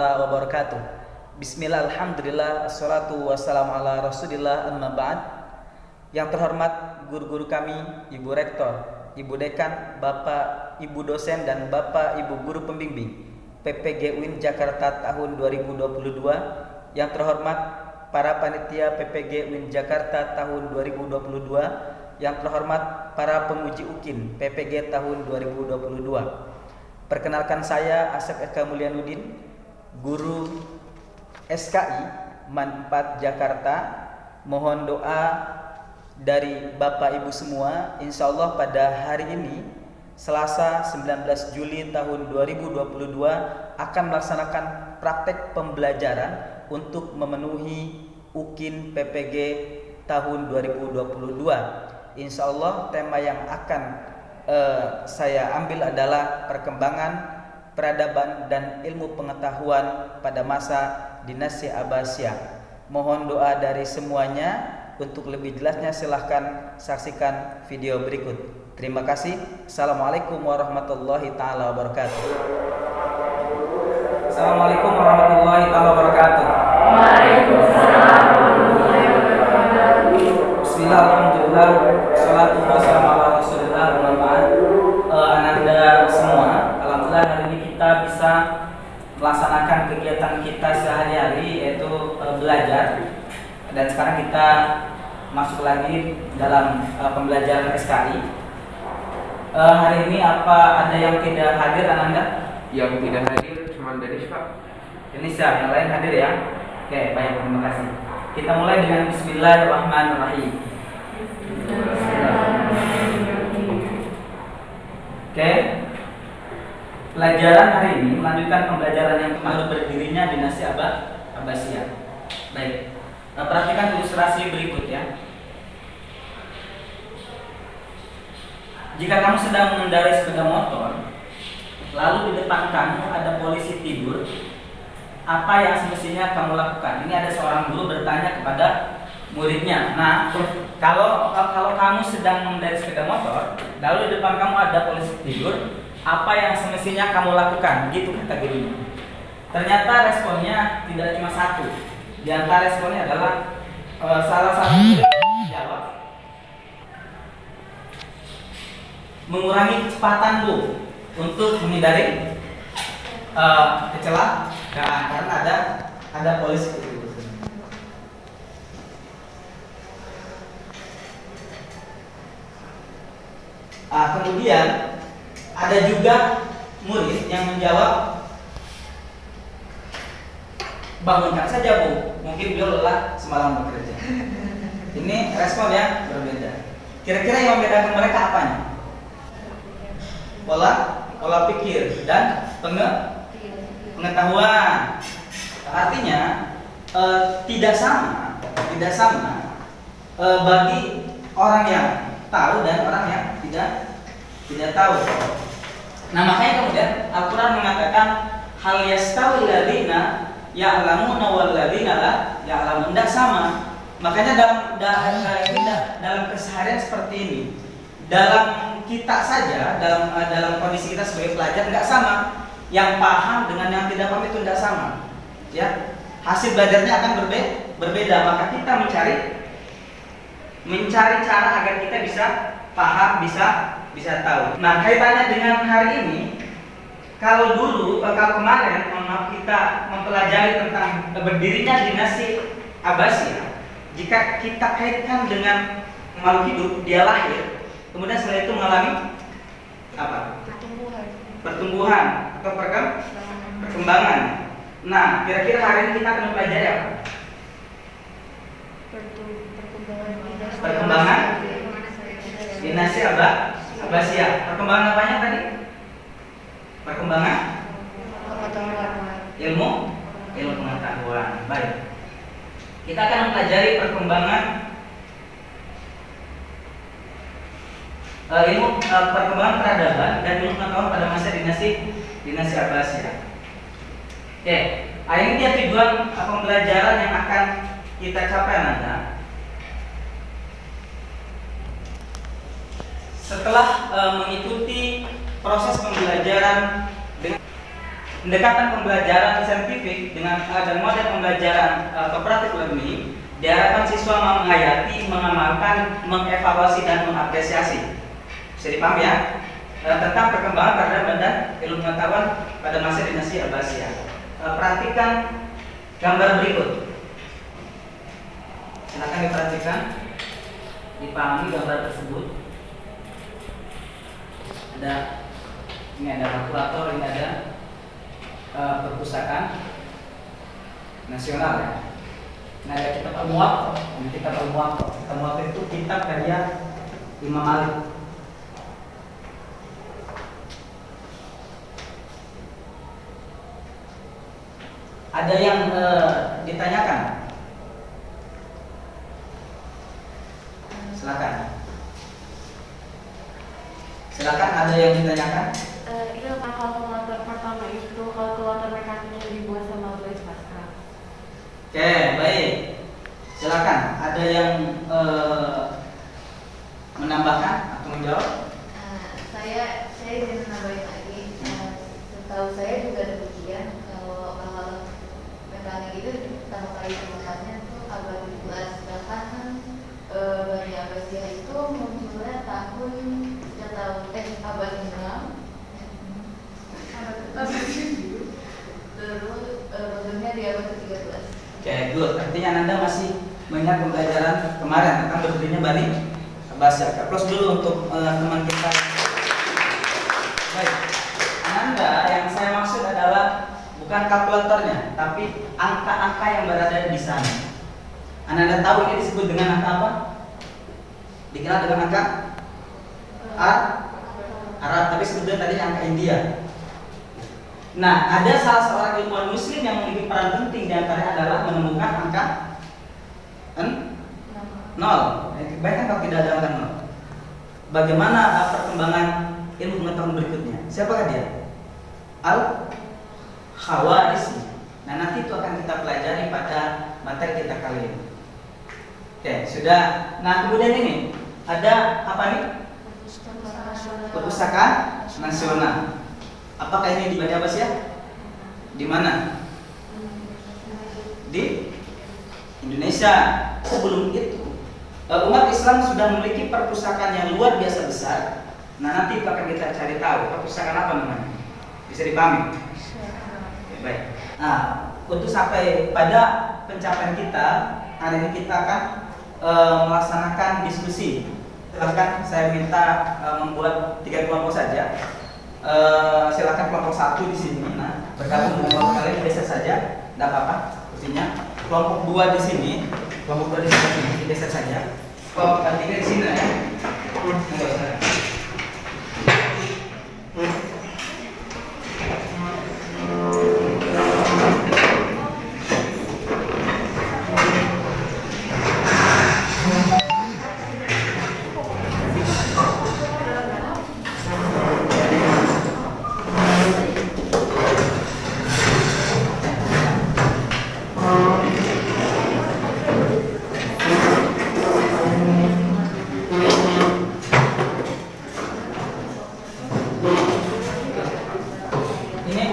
warahmatullahi wabarakatuh. Bismillah, alhamdulillah, assalatu wassalamu ala rasulillah, amma ba'd. Yang terhormat guru-guru kami, Ibu Rektor, Ibu Dekan, Bapak Ibu dosen dan Bapak Ibu guru pembimbing PPG UIN Jakarta tahun 2022. Yang terhormat para panitia PPG UIN Jakarta tahun 2022. Yang terhormat para penguji UKIN PPG tahun 2022. Perkenalkan, saya Asep Eka Mulyanuddin, guru SKI MAN 4 Jakarta. Mohon doa dari Bapak Ibu semua. Insya Allah pada hari ini Selasa 19 Juli tahun 2022 akan melaksanakan praktek pembelajaran untuk memenuhi UKIN PPG tahun 2022. Insya Allah tema yang akan saya ambil adalah perkembangan peradaban dan ilmu pengetahuan pada masa dinasti Abbasiyah. Mohon doa dari semuanya. Untuk lebih jelasnya silahkan saksikan video berikut. Terima kasih. Assalamualaikum warahmatullahi taala wabarakatuh. Assalamualaikum warahmatullahi taala wabarakatuh. Waalaikumsalam warahmatullahi wabarakatuh. Bismillah, alhamdulillah, salatu wassalamu ala rasulillah, amma ba'd. Ananda semua, alhamdulillah hari ini kita bisa melaksanakan kegiatan kita sehari-hari, yaitu belajar. Dan sekarang kita masuk lagi dalam pembelajaran SKI. Hari ini apa ada yang tidak hadir, Ananda? Yang tidak hadir cuma Denis, Pak. Indonesia, yang lain hadir ya? Oke, baik, terima kasih. Kita mulai dengan Bismillahirrahmanirrahim. Oke, pelajaran hari ini melanjutkan pembelajaran yang kemarin berdirinya dinasti Abbasiyah. Baik, perhatikan ilustrasi berikut ya. Jika kamu sedang mengendarai sepeda motor, lalu di depan kamu ada polisi tidur, apa yang semestinya kamu lakukan? Ini ada seorang guru bertanya kepada muridnya. Nah, kalau kamu sedang mengendarai sepeda motor, lalu di depan kamu ada polisi tidur, apa yang semestinya kamu lakukan? Gitu kata gurunya. Ternyata responnya tidak cuma satu. Di antara responnya adalah salah satu jawab, mengurangi kecepatan Bu untuk menghindari kecelakaan karena ada polisi itu. Kemudian ada juga murid yang menjawab, bangunkan saja Bu, mungkin beliau lelah semalam bekerja. Ini respon yang berbeda. Kira-kira yang membedakan mereka apanya? Pola pikir dan pengetahuan. Artinya tidak sama bagi orang yang tahu dan orang yang tidak tahu. Nah, makanya kemudian Al-Quran mengatakan hal yastawil ladzina ya'lamuna wal ladzina la ya'lamun. Tidak sama. Makanya dalam keseharian seperti ini, dalam kita saja, dalam kondisi kita sebagai pelajar nggak sama. Yang paham dengan yang tidak paham itu tidak sama. Ya, hasil belajarnya akan berbeda. Maka kita mencari cara agar kita bisa paham, bisa tahu. Nah, kaitannya dengan hari ini, kalau kemarin kita mempelajari tentang berdirinya dinasti Abbasiyah, jika kita kaitkan dengan makhluk hidup, dia lahir, kemudian setelah itu mengalami apa? Pertumbuhan atau perkembangan. Nah, kira-kira hari ini kita akan mempelajari apa? Perkembangan dinasti Abbasiyah. Perkembangan apanya tadi? Perkembangan ilmu pengetahuan. Baik. Kita akan mempelajari perkembangan perkembangan peradaban dan ilmu pengetahuan pada masa dinasti Abbasiyah. Oke, ini dia tujuan pembelajaran yang akan kita capai nanti. Setelah mengikuti proses pembelajaran dengan pendekatan pembelajaran saintifik saintifik dan model pembelajaran kooperatif learning, diharapkan siswa menghayati, mengamalkan, mengevaluasi dan mengapresiasi. Bisa dipahami ya? Tentang perkembangan peradaban dan ilmu pengetahuan pada masa dinasti Abbasiyah. Perhatikan gambar berikut. Silakan diperhatikan, dipahami gambar tersebut. Ini ada kalkulator, ini ada perpustakaan nasional ya. Nah, ada kitab Al-Muwatta. Kitab Al-Muwatta. Al-Muwatta itu kitab karya Imam Malik. Ada yang ditanyakan? Silakan. Silakan, ada yang ditanyakan? Itu kalkulator pertama itu kalkulator mekanik yang dibuat sama Blaise Pascal. Oke, baik. Silakan. Ada yang menambahkan atau menjawab? Saya ingin nambahin lagi. Setahu saya juga demikian. Kalau mekanik itu pertama kali ditemukannya itu abad 17. Bahkan Bani Abbasiyah itu munculnya tahun abad 6. Terus bentuknya di abad ke-13. Oke, good. Artinya Anda masih mengingat pembelajaran kemarin tentang berdirinya Bani Abbasiyah. Applause dulu untuk teman kita. Baik. Anda, yang saya maksud adalah bukan kalkulatornya, tapi angka-angka yang berada di sana. Anda tahu ini disebut dengan angka apa? Dikenal dengan angka Arab, tapi sebetulnya tadi angka India. Nah, ada salah seorang ilmuwan Muslim yang memiliki peran penting di antaranya adalah menemukan angka 0. Baik kan kalau tidak ada angka 0. Bagaimana perkembangan ilmu pengetahuan berikutnya? Siapakah dia? Al-Khawarizmi. Nah, nanti itu akan kita pelajari pada materi kita kali ini. Oke, sudah. Nah, kemudian ini ada apa nih? Perpustakaan Nasional. Apakah ini di Bani Abbasiyah? Di mana? Di Indonesia. Sebelum itu, umat Islam sudah memiliki perpustakaan yang luar biasa besar. Nah, nanti itu akan kita cari tahu perpustakaan apa namanya. Bisa dipahami? Oke, baik. Nah, untuk sampai pada pencapaian kita, hari ini kita akan melaksanakan diskusi. Silakan saya minta membuat 3 kelompok saja. Silakan kelompok 1 di sini. Nah, bergabung dengan kelompok kalian geser saja, tidak apa-apa. Kursinya. Kelompok 2 di sini. Kelompok 2 di sini geser saja. Kelompok 3 di sini ya.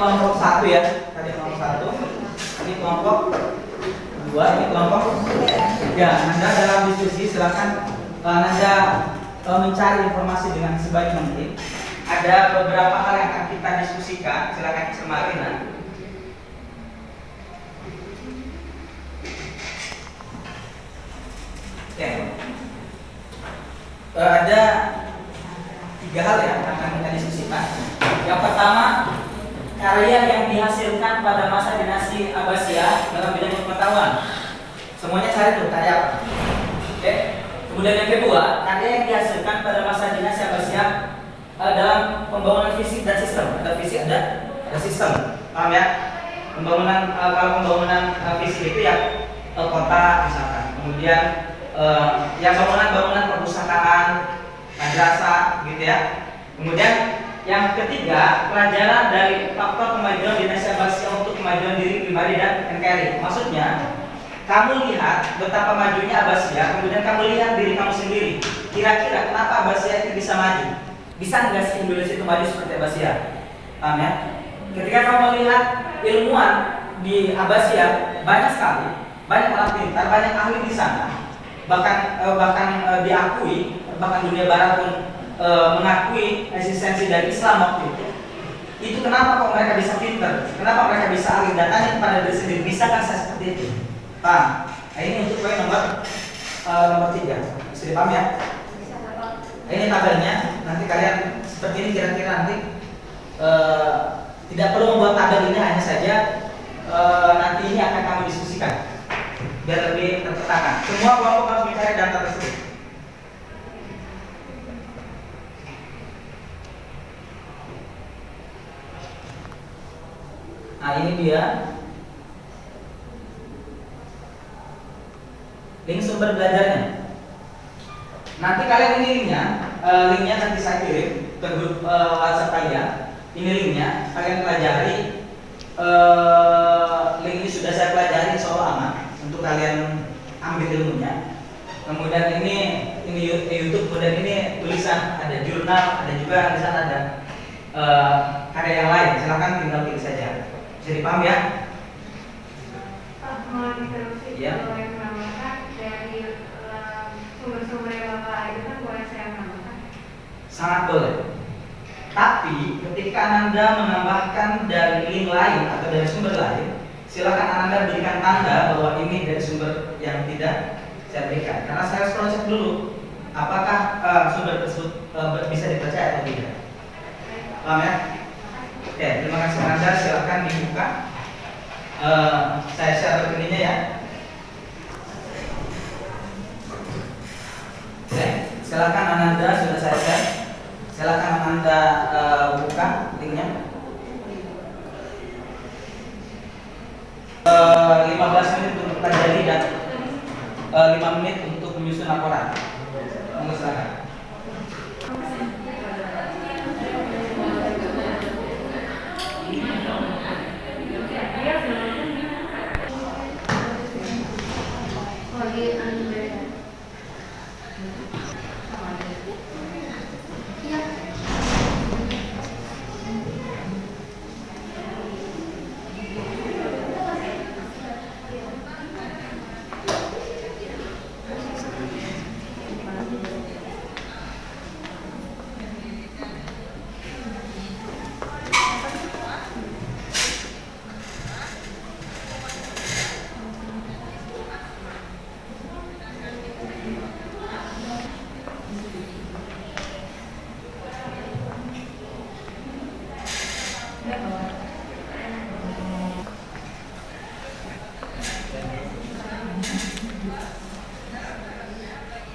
Kelompok 1 ya, tadi kelompok 1. Ini kelompok 2, ini kelompok 3. Anda dalam diskusi silakan Anda mencari informasi dengan sebaik mungkin. Ada beberapa hal yang akan kita diskusikan, silakan cermati. Oke. Ada 3 hal yang akan kita diskusikan. Yang pertama, karya yang dihasilkan pada masa dinasti Abbasiyah dalam bidang pengetahuan. Semuanya cari tuh karya apa. Oke. Kemudian yang kedua, karya yang dihasilkan pada masa dinasti Abbasiyah dalam pembangunan fisik dan sistem. Ada fisik, ada sistem. Paham ya? Pembangunan kalau pembangunan fisik itu ya kota misalkan. Kemudian yang bangunan perpustakaan, madrasah gitu ya. Kemudian yang ketiga, pelajaran dari faktor kemajuan dinasti Abbasiyah untuk kemajuan diri pribadi dan NKRI. Maksudnya, kamu lihat betapa majunya Abbasiyah, kemudian kamu lihat diri kamu sendiri. Kira-kira kenapa Abbasiyah itu bisa maju? Bisa nggak sih Indonesia itu maju seperti Abbasiyah? Paham ya? Ketika kamu lihat ilmuwan di Abbasiyah banyak sekali, banyak orang pintar, banyak ahli di sana. Bahkan diakui, bahkan dunia barat pun mengakui eksistensi dari Islam waktu itu. Itu kenapa kok mereka bisa pintar? Kenapa mereka bisa ahli? Datanya kepada diri sendiri. Bisa kan saya seperti itu? Paham? Nah, ini untuk poin nomor 3. Bisa dipaham ya? Ini tabelnya. Nanti kalian seperti ini kira-kira nanti tidak perlu membuat tabel ini, hanya saja nanti ini akan kami diskusikan biar lebih terpetakan. Semua kelompok harus mencari data tersebut. Nah, ini dia link sumber belajarnya. Nanti kalian ini linknya nanti saya kirim ke grup WhatsApp kalian. Ini linknya, kalian pelajari. Link ini sudah saya pelajari, insya Allah aman untuk kalian ambil ilmunya. Kemudian ini YouTube, kemudian ini tulisan, ada jurnal, ada juga di sana ada karya yang lain. Silahkan tinggal pilih saja. Bisa dipaham ya? Pak, mau diterusin Iya. kalau yang menambahkan dari sumber-sumber yang Bapak itu kan boleh saya menambahkan? Sangat boleh. Tapi ketika Anda menambahkan dari link lain atau dari sumber lain, silakan Anda berikan tanda bahwa ini dari sumber yang tidak saya berikan. Karena saya harus cross check dulu apakah sumber tersebut bisa dipercaya atau tidak. Paham ya? Oke, terima kasih Anda. Silakan dibuka. Saya share rekeningnya ya. Oke, silakan Anda, sudah saya share. Silakan Anda buka linknya. 15 menit untuk pelajari dan 5 menit untuk menyusun laporan. Monggo silakan. Lagi Andre. Iya.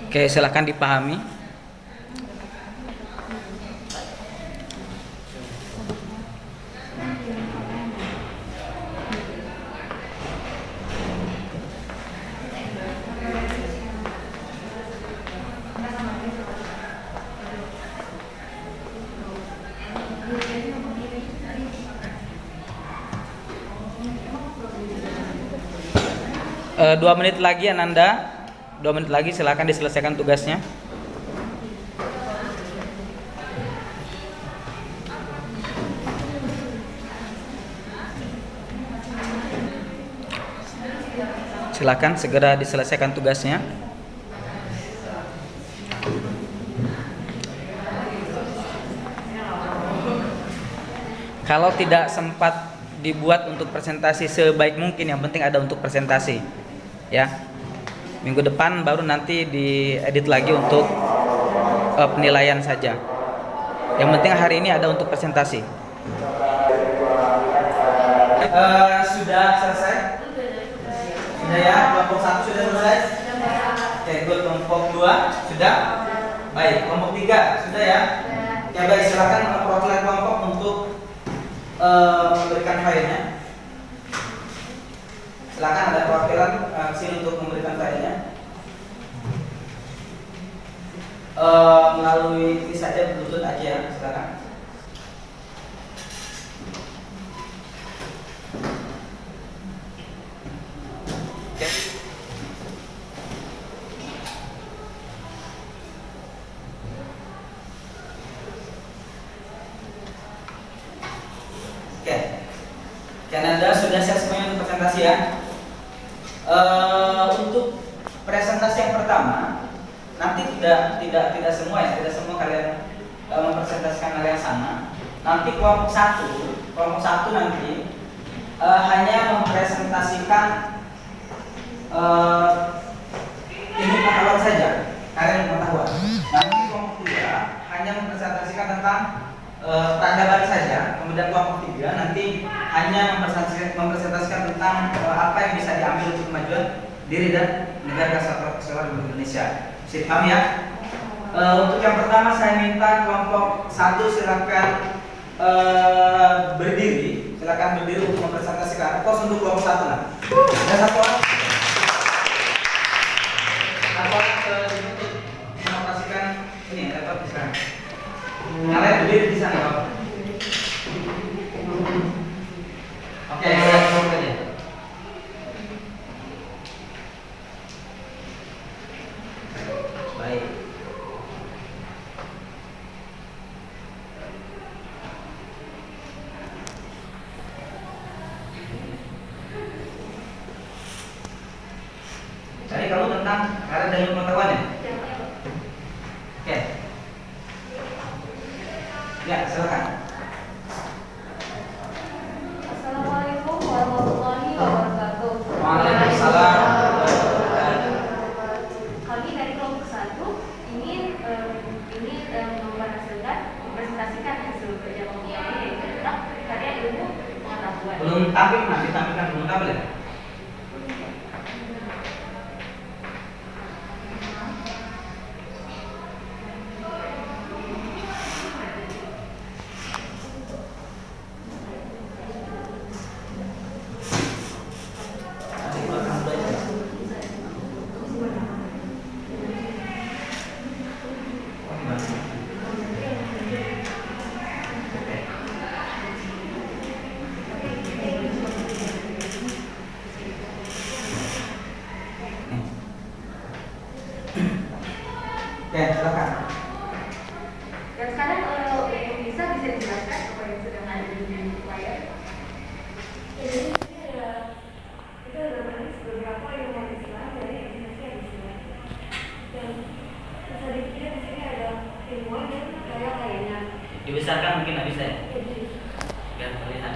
Oke, silakan dipahami. Dua menit lagi Ananda, 2 menit lagi silakan diselesaikan tugasnya. Silakan segera diselesaikan tugasnya. Kalau tidak sempat dibuat untuk presentasi sebaik mungkin, yang penting ada untuk presentasi. Ya. Minggu depan baru nanti diedit lagi untuk penilaian saja. Yang penting hari ini ada untuk presentasi. Sudah selesai? Sudah ya, kelompok 1 sudah selesai? Oke, good. Kelompok 2 sudah? Baik, kelompok 3 sudah ya? Ya baik, silakan perwakilan kelompok untuk memberikan filenya. Silakan ada perwakilan sini untuk memberikan filenya. Melalui ini saja, Bluetooth aja ya, silakan. Oke. Oke. Kan Anda sudah siap semuanya untuk presentasi ya. Untuk presentasi yang pertama nanti tidak semua ya, tidak semua kalian mempresentasikan hal yang sama. Nanti kelompok satu nanti hanya mempresentasikan ilmu pengetahuan saja, karya pengetahuan. Nanti kelompok 2 hanya mempresentasikan tentang peradaban saja. Kemudian kelompok 3 nanti hanya mempresentasikan tentang apa yang bisa diambil untuk kemajuan diri dan negara kesatuan Republik Indonesia. Bisa paham ya? Untuk yang pertama saya minta kelompok 1 silakan berdiri. Silakan berdiri untuk mempresentasikan. Pos untuk kelompok 1 lah. Ada satu orang. Satu orang untuk mengoperasikan ini laptop di sana. Kalian berdiri di sana, Pak. Oke, saya langsung aja. Baik. Jadi kamu tentang karya dan ilmu pengetahuan ya? Oke. Ya, silakan. Assalamualaikum warahmatullahi wabarakatuh. Waalaikumsalam warahmatullahi wabarakatuh. Kami dari kelompok 1 ingin mempresentasikan hasil kerja kami yaitu tentang karya ilmu pengetahuan. Belum tampil, nanti tampilkan belum tampil ya? Nanti keluarkan dulu aja. Oh, gimana? Oke. Oke, silakan. Dan sekarang untuk bisa dijelaskan apa yang sedang ada di layar. Jadi kita ada beberapa ilmu Islam dari Indonesia di sini. Dan bisa dikira di sini ada ilmuwan dan karya lainnya. Dibesarkan mungkin nggak bisa ya? Jadi Biar terlihat.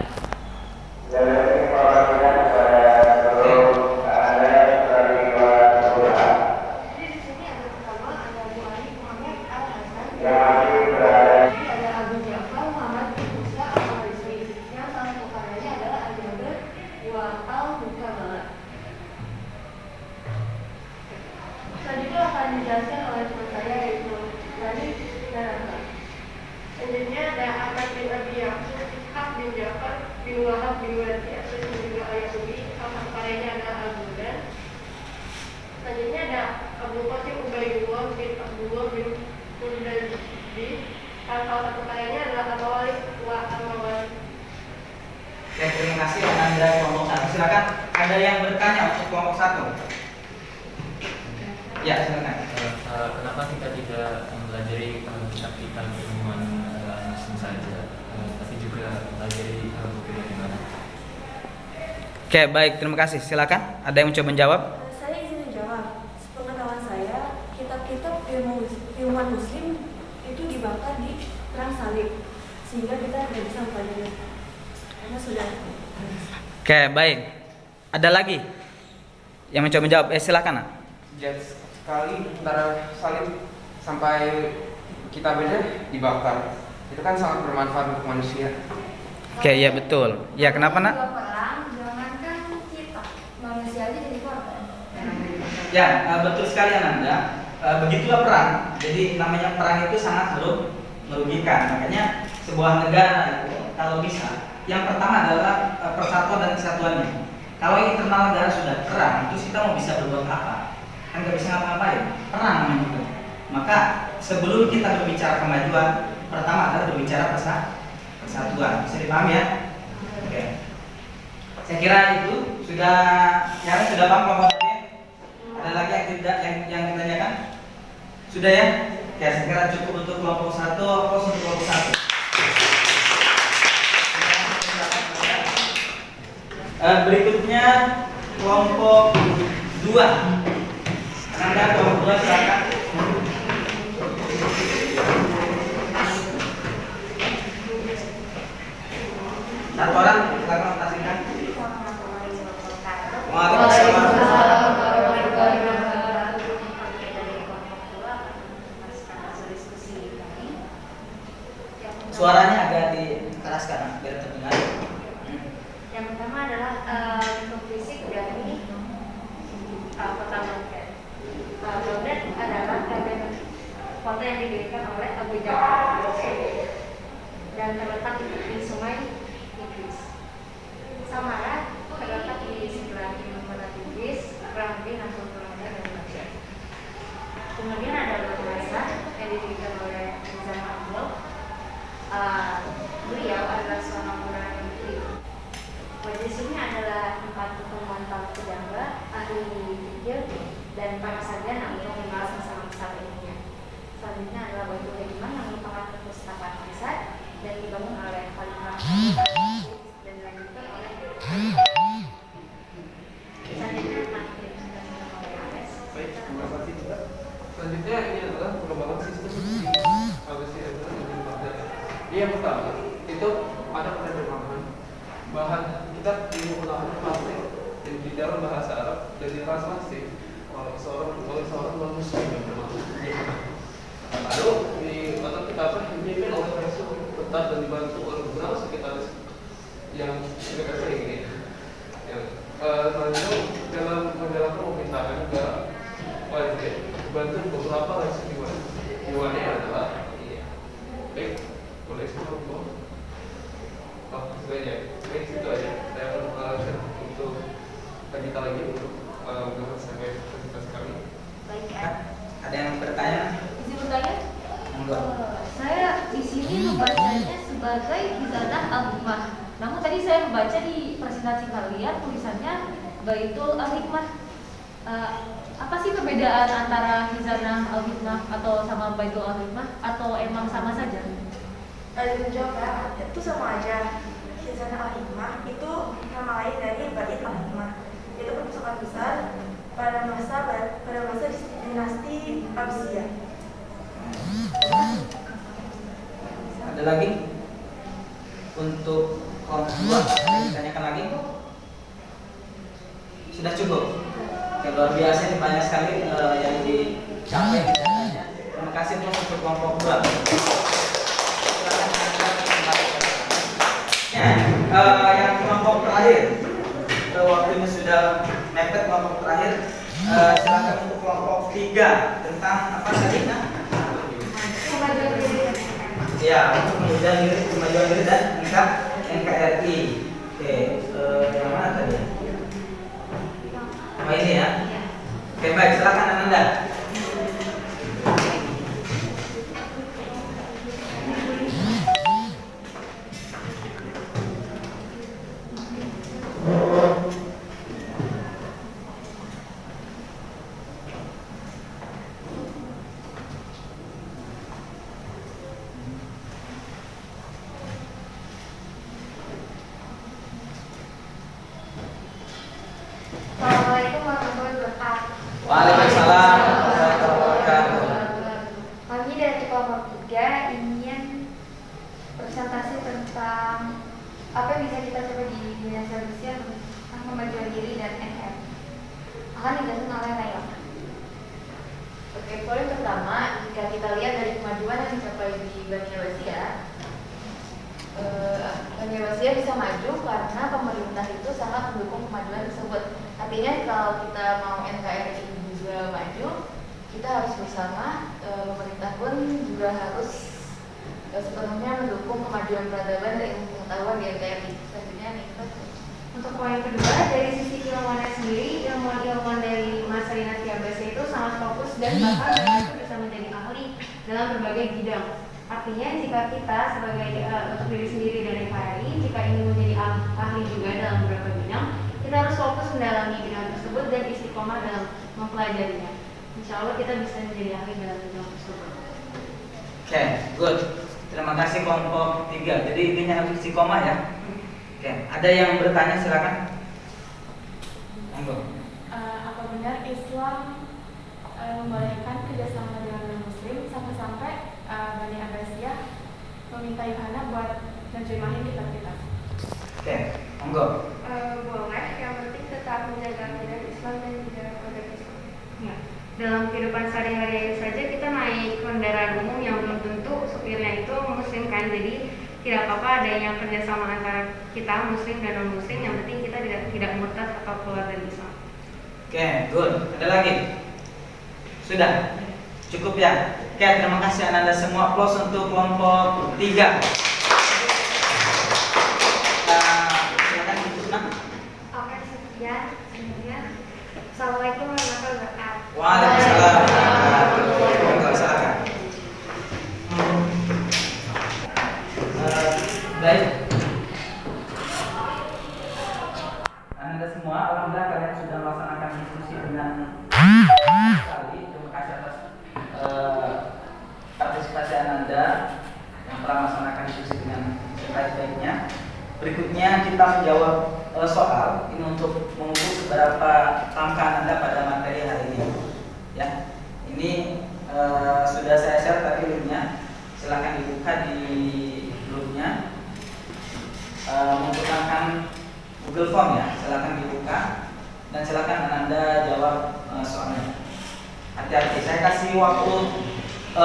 di sini ada pertama ada Abu Ali Muhammad Al Hasan. Jadi ada Abu Ja'far Muhammad bin Musa Al Khawarizmi. Yang salah satu karyanya adalah Al-Jabr wa Al-Mukamala. Selanjutnya akan dijelaskan oleh teman saya yaitu Lani Naraka. Selanjutnya ada Ahmad bin Abi Yaqub, Ishaq bin Ja'far bin Wahab bin Wadi, terus juga Ayatubi. Salah satu karyanya adalah Al-Budan. Selanjutnya ada Abu Qasim Ubaidullah bin Abdullah bin Murdadi. Salah satu karyanya adalah Al-Mawalid wa Al-Mawalid. Oke, terima kasih Anda kelompok 1. Silakan ada yang bertanya untuk kelompok 1. Ya, silakan. Kenapa kita tidak mempelajari kitab-kitab ilmuwan Muslim saja, tapi juga mempelajari buku dari mana? Oke, baik, terima kasih. Silakan. Ada yang mencoba menjawab? Saya izin menjawab. Sepengetahuan saya, kitab-kitab ilmuwan Muslim itu dibakar di perang salib, sehingga kita tidak bisa mempelajari. Karena sudah. Oke, baik. Ada lagi yang mencoba menjawab? Silakan. Nak. Jazz sekali antara salib sampai kitabnya dibakar. Itu kan sangat bermanfaat untuk manusia. Oke, ya betul. Ya, kenapa nak? Kalau perang, jangankan kita, manusia aja jadi korban. Ya, betul sekali Ananda. Begitulah perang. Jadi namanya perang itu sangat merugikan. Makanya sebuah negara itu kalau bisa, yang pertama adalah persatuan dan kesatuannya. Kalau internal negara sudah perang, itu kita mau bisa berbuat apa? Kan nggak bisa ngapa-ngapain. Perang namanya itu. Maka sebelum kita berbicara kemajuan, pertama adalah berbicara persatuan. Bisa dipahami ya? Oke. Saya kira itu sudah paham kelompoknya. Ada lagi yang tidak yang ditanyakan? Sudah ya? Oke, saya kira cukup untuk kelompok 1, pos untuk kelompok 1. Berikutnya kelompok 2. Anda kelompok 2 silakan. Satu orang silakan presentasikan. Waalaikumsalam. Suaranya agak dikeraskan biar terdengar. Yang pertama adalah bentuk fisik dari kota Baghdad. Baghdad adalah kota yang didirikan oleh Abu Ja'far dan terletak di tepi sungai Tigris. Samara terletak di sebelah timur Tigris, kurang lebih 60 km dari Baghdad. Kemudian ada Batu Hasan yang didirikan oleh Nizam Abdul. Beliau adalah seorang pemuda negeri. Majelis ini adalah tempat pertemuan para pejabat, ahli fikih, dan para sarjana untuk membahas masalah besar ilmiah. Selanjutnya adalah Baitul Hikmah yang merupakan perpustakaan riset dan dibangun oleh Khalifah dan dilanjutkan oleh selanjutnya Baik, terima kasih juga. Selanjutnya ini adalah pengembangan sistem yang pertama itu ada penerjemahan bahan kita menggunakan plastik dan di dalam bahasa Arab dan ditranslasi oleh seorang manusia yang bermakna. Lalu di otak kita dipimpin oleh Rasul tetap dan dibantu oleh beberapa sekretaris yang sekretaris ini. Yang selanjutnya dalam menjalankan pemerintahan juga wajib bantu beberapa reaksi diwannya adalah baik boleh sebut sebenarnya baik itu aja saya perlu untuk kita lagi untuk mengenai sampai aktivitas kami. baik. Ada yang bertanya? Izin bertanya? Monggo. Saya di sini membacanya sebagai Khizanah Al-Hikmah. Namun tadi saya membaca di presentasi kalian tulisannya Baitul Al-Hikmah. Apa sih perbedaan antara Khizanah Al-Hikmah atau sama Baitul Al-Hikmah atau emang sama saja? Menjawab ya, itu sama aja. Khizanah Al-Hikmah itu nama lain dari Bait Al-Hikmah. Itu perpustakaan besar pada masa dinasti Abbasiyah. Ada lagi? Untuk kelompok 2 ada yang ditanyakan lagi? Sudah cukup? Oke, luar biasa ini banyak sekali yang dicapai datanya. Terima kasih untuk kelompok 2. Yang kelompok terakhir, waktunya sudah mepet. Kelompok terakhir, silakan untuk kelompok 3 tentang apa tadi? Ya, untuk kemajuan diri dan NKRI. Oke, yang mana tadi? Oh ini ya. Oke, baik, silakan Ananda. Assalamualaikum warahmatullahi wabarakatuh. Waalaikumsalam warahmatullahi wabarakatuh. Kami dari kelompok 3 ingin presentasi tentang apa yang bisa kita coba di dunia manusia tentang kemajuan diri dan NR. Akan dijelaskan oleh Laila. Oke, poin pertama, jika kita lihat dari kemajuan yang dicapai di Bani Abbasiyah, Bani Abbasiyah bisa maju karena pemerintah itu sangat mendukung kemajuan tersebut. Artinya kalau kita mau NKRI juga maju, kita harus bersama, pemerintah pun juga harus sepenuhnya mendukung kemajuan peradaban dan ilmu pengetahuan di NKRI. Selanjutnya nih, Untuk poin kedua, dari sisi ilmuwannya sendiri, ilmuwan dari masa dinasti Abbasiyah itu sangat fokus dan bahkan mereka itu bisa menjadi ahli dalam berbagai bidang. Artinya jika kita sebagai untuk diri sendiri dan NKRI, jika ingin menjadi ahli juga dalam beberapa bidang, kita harus fokus mendalami bidang tersebut dan istiqomah dalam mempelajarinya. Insya Allah kita bisa menjadi ahli dalam bidang tersebut. Oke, good. Terima kasih kelompok 3. Jadi intinya harus istiqomah ya. Oke, ada yang bertanya silakan. Monggo. Apa benar Islam membolehkan kerjasama dengan non-muslim sampai-sampai Bani Abbasiyah meminta Yohana buat nerjemahin kitab-kitab? Oke, monggo. Boleh, yang penting tetap menjaga akidah Islam dan juga kodrat Islam. Ya. Dalam kehidupan sehari-hari saja kita naik kendaraan umum yang belum tentu supirnya itu muslim kan, jadi tidak apa-apa adanya kerjasama antara kita muslim dan non muslim, yang penting kita tidak murtad atau keluar dari Islam. Oke, good. Ada lagi? Sudah? Cukup ya? Oke, terima kasih Anda semua. Applause untuk kelompok 3. Silakan Ibu Nak. Oke, sekian. Assalamualaikum warahmatullahi wabarakatuh. Waalaikumsalam. Monggo, silakan. Baik. Anda semua, alhamdulillah kalian sudah melaksanakan diskusi dengan sekali. Terima kasih atas partisipasi Anda yang telah melaksanakan diskusi dengan sebaik-baiknya. Berikutnya kita menjawab soal ini untuk mengukur seberapa paham Anda pada materi hari ini. Ya, ini sudah saya share tadi linknya. Silakan dibuka di grupnya. Menggunakan Google Form ya, silakan dibuka dan silakan Anda jawab soalnya. Hati-hati, saya kasih waktu 5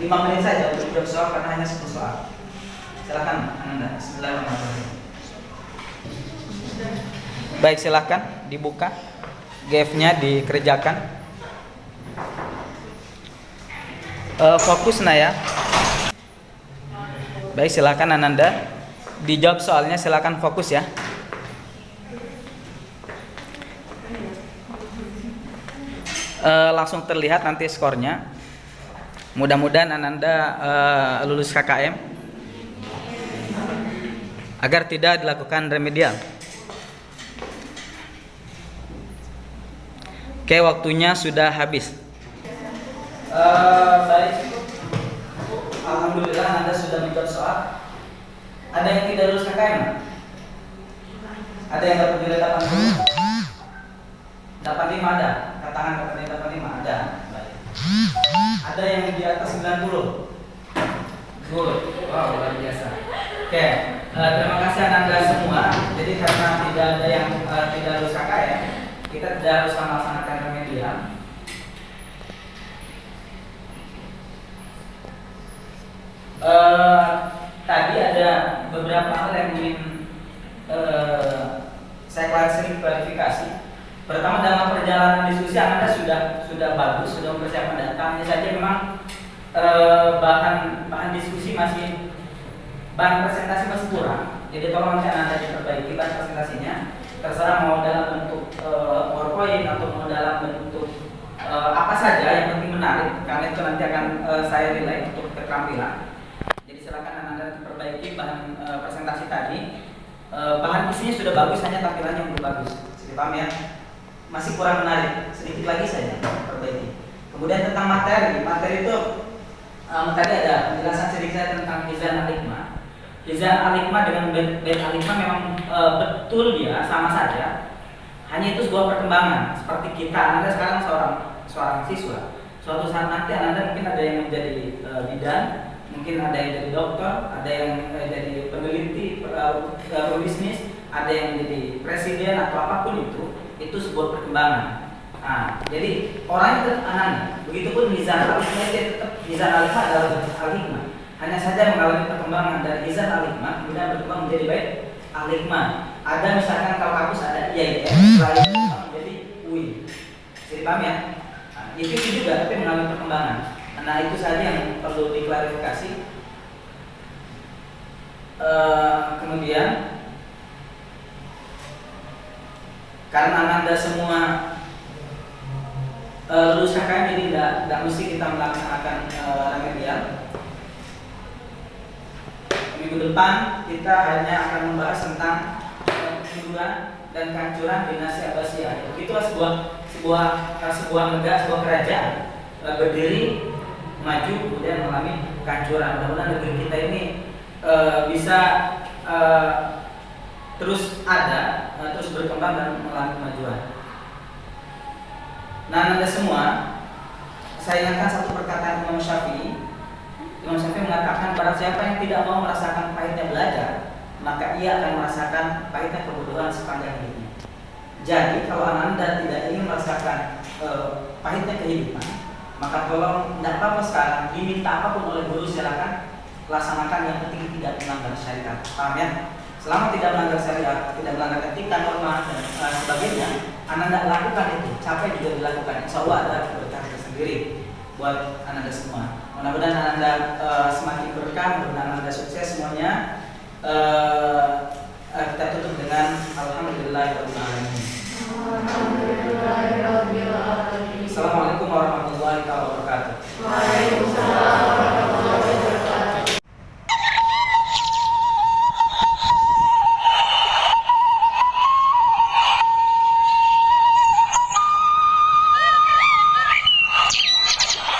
menit saja untuk jawab soal karena hanya 10 soal. Silakan Anda. Bismillahirrahmanirrahim. Baik, silakan dibuka. GF-nya dikerjakan. Fokus nah ya. Baik, silakan Ananda dijawab soalnya, silakan fokus ya. Langsung terlihat nanti skornya. Mudah-mudahan Ananda lulus KKM agar tidak dilakukan remedial. Oke, waktunya sudah habis. Baik. Alhamdulillah Anda sudah menjawab soal. Ada yang tidak lulus KKM? Ada yang dapat nilai 80? 85 ada? Katakan dapat nilai 85 ada. Baik. Ada yang di atas 90? Good. Wow, luar biasa. Oke, terima kasih Anda semua. Jadi karena tidak ada yang tidak lulus KKM, kita tidak harus melaksanakan remedial. Tadi ada beberapa hal yang ingin saya klarifikasi. Pertama, dalam perjalanan diskusi Anda sudah bagus, sudah mempersiapkan data. Hanya saja memang bahan diskusi bahan presentasi masih kurang. Jadi tolong nanti Anda diperbaiki bahan presentasinya. Terserah mau dalam bentuk PowerPoint atau mau dalam bentuk apa saja, yang penting menarik. Karena itu nanti akan saya nilai untuk keterampilan. Jadi silakan Anda diperbaiki bahan presentasi tadi. Bahan isinya sudah bagus, hanya tampilannya yang belum bagus. Jadi paham ya? Masih kurang menarik, sedikit lagi saja perbaiki. Kemudian tentang materi itu tadi ada penjelasan sedikit tentang Hizan Al-Hikmah. Hizan Al-Hikmah dengan Bait Al-Hikmah memang betul dia sama saja. Hanya itu sebuah perkembangan. Seperti kita, Anda sekarang seorang siswa. Suatu saat nanti Anda mungkin ada yang menjadi bidan, mungkin ada yang jadi dokter, ada yang jadi peneliti, pebisnis, ada yang menjadi presiden atau apapun itu sebuah perkembangan. Nah, jadi orang itu anak. Begitupun Hizan Al-Hikmah, dia tetap Hizan Al-Hikmah adalah Al-Hikmah. Hanya saja mengalami perkembangan dari Hizan Al-Hikmah kemudian berkembang menjadi Bait Al-Hikmah. Ada misalkan kalau kampus ada IAIN, setelah itu menjadi UI. Jadi paham ya? Nah, itu juga tapi mengalami perkembangan. Nah, itu saja yang perlu diklarifikasi. Kemudian karena Anda semua lulus KKM, jadi tidak mesti kita melaksanakan remedial. Minggu depan kita hanya akan membahas tentang kemunduran dan kehancuran dinasti Abbasiyah. Itulah sebuah negara, sebuah kerajaan berdiri, maju, kemudian mengalami kehancuran. Mudah-mudahan negeri kita ini bisa terus ada, terus berkembang dan mengalami kemajuan. Nah, Anda semua, saya ingatkan satu perkataan Imam Syafi'i. Imam Syafi'i mengatakan, barang siapa yang tidak mau merasakan pahitnya belajar, maka ia akan merasakan pahitnya kebodohan sepanjang hidupnya. Jadi kalau Anda tidak ingin merasakan pahitnya kehidupan, maka tolong, tidak apa-apa sekarang, diminta apapun oleh guru silakan laksanakan, yang penting tidak melanggar syariat. Paham ya? Selama tidak melanggar syariat, tidak melanggar etika, norma dan sebagainya, Anda tidak lakukan itu, capek juga dilakukan. Insya Allah ada berkah tersendiri buat Anda semua. Mudah-mudahan Anda semakin berkah, mudah-mudahan Anda sukses semuanya. Kita tutup dengan alhamdulillahirabbil alamin.